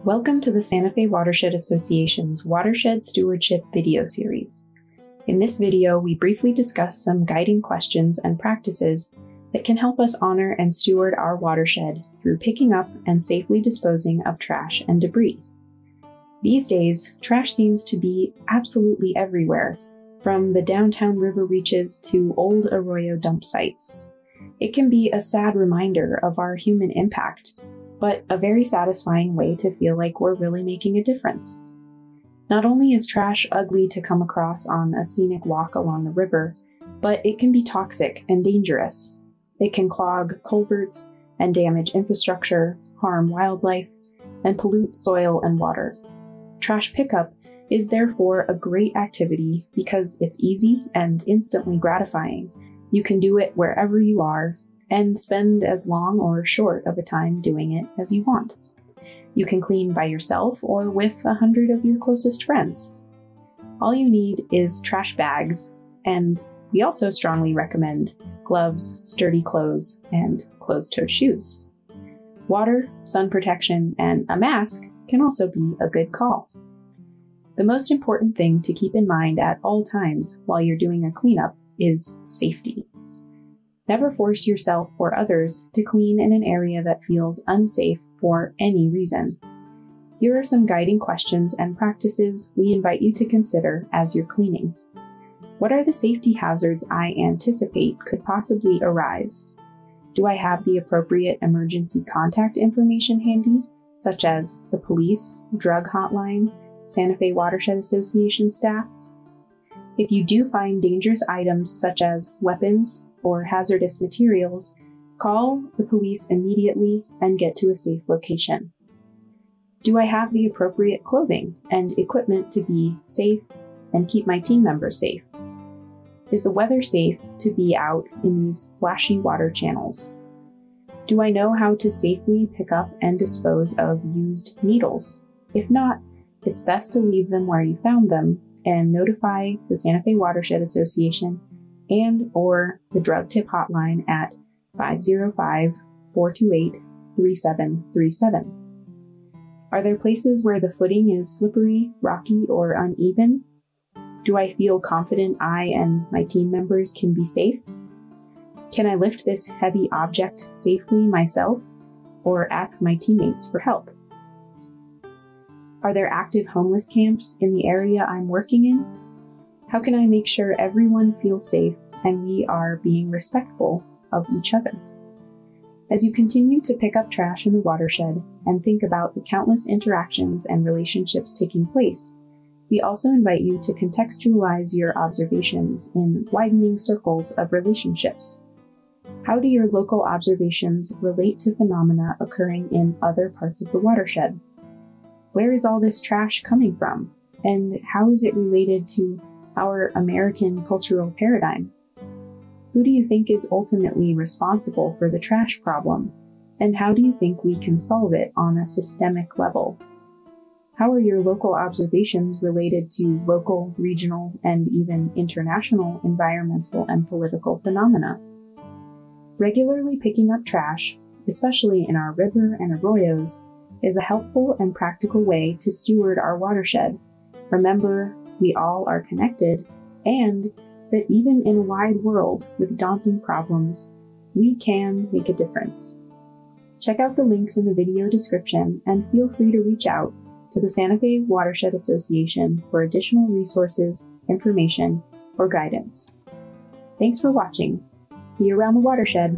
Welcome to the Santa Fe Watershed Association's Watershed Stewardship video series. In this video, we briefly discuss some guiding questions and practices that can help us honor and steward our watershed through picking up and safely disposing of trash and debris. These days, trash seems to be absolutely everywhere, from the downtown river reaches to old arroyo dump sites. It can be a sad reminder of our human impact, but a very satisfying way to feel like we're really making a difference. Not only is trash ugly to come across on a scenic walk along the river, but it can be toxic and dangerous. It can clog culverts and damage infrastructure, harm wildlife, and pollute soil and water. Trash pickup is therefore a great activity because it's easy and instantly gratifying. You can do it wherever you are and spend as long or short of a time doing it as you want. You can clean by yourself or with 100 of your closest friends. All you need is trash bags, and we also strongly recommend gloves, sturdy clothes, and closed-toed shoes. Water, sun protection, and a mask can also be a good call. The most important thing to keep in mind at all times while you're doing a cleanup is safety. Never force yourself or others to clean in an area that feels unsafe for any reason. Here are some guiding questions and practices we invite you to consider as you're cleaning. What are the safety hazards I anticipate could possibly arise? Do I have the appropriate emergency contact information handy, such as the police, drug hotline, Santa Fe Watershed Association staff? If you do find dangerous items such as weapons or hazardous materials, call the police immediately and get to a safe location. Do I have the appropriate clothing and equipment to be safe and keep my team members safe? Is the weather safe to be out in these flashy water channels? Do I know how to safely pick up and dispose of used needles? If not, it's best to leave them where you found them and notify the Santa Fe Watershed Association and/or the drug tip hotline at 505-428-3737. Are there places where the footing is slippery, rocky, or uneven? Do I feel confident I and my team members can be safe? Can I lift this heavy object safely myself, or ask my teammates for help? Are there active homeless camps in the area I'm working in? How can I make sure everyone feels safe and we are being respectful of each other? As you continue to pick up trash in the watershed and think about the countless interactions and relationships taking place, we also invite you to contextualize your observations in widening circles of relationships. How do your local observations relate to phenomena occurring in other parts of the watershed? Where is all this trash coming from? And how is it related to our American cultural paradigm? Who do you think is ultimately responsible for the trash problem? And how do you think we can solve it on a systemic level? How are your local observations related to local, regional, and even international environmental and political phenomena? Regularly picking up trash, especially in our river and arroyos, is a helpful and practical way to steward our watershed. Remember, we all are connected, and that even in a wide world with daunting problems, we can make a difference. Check out the links in the video description and feel free to reach out to the Santa Fe Watershed Association for additional resources, information, or guidance. Thanks for watching. See you around the watershed.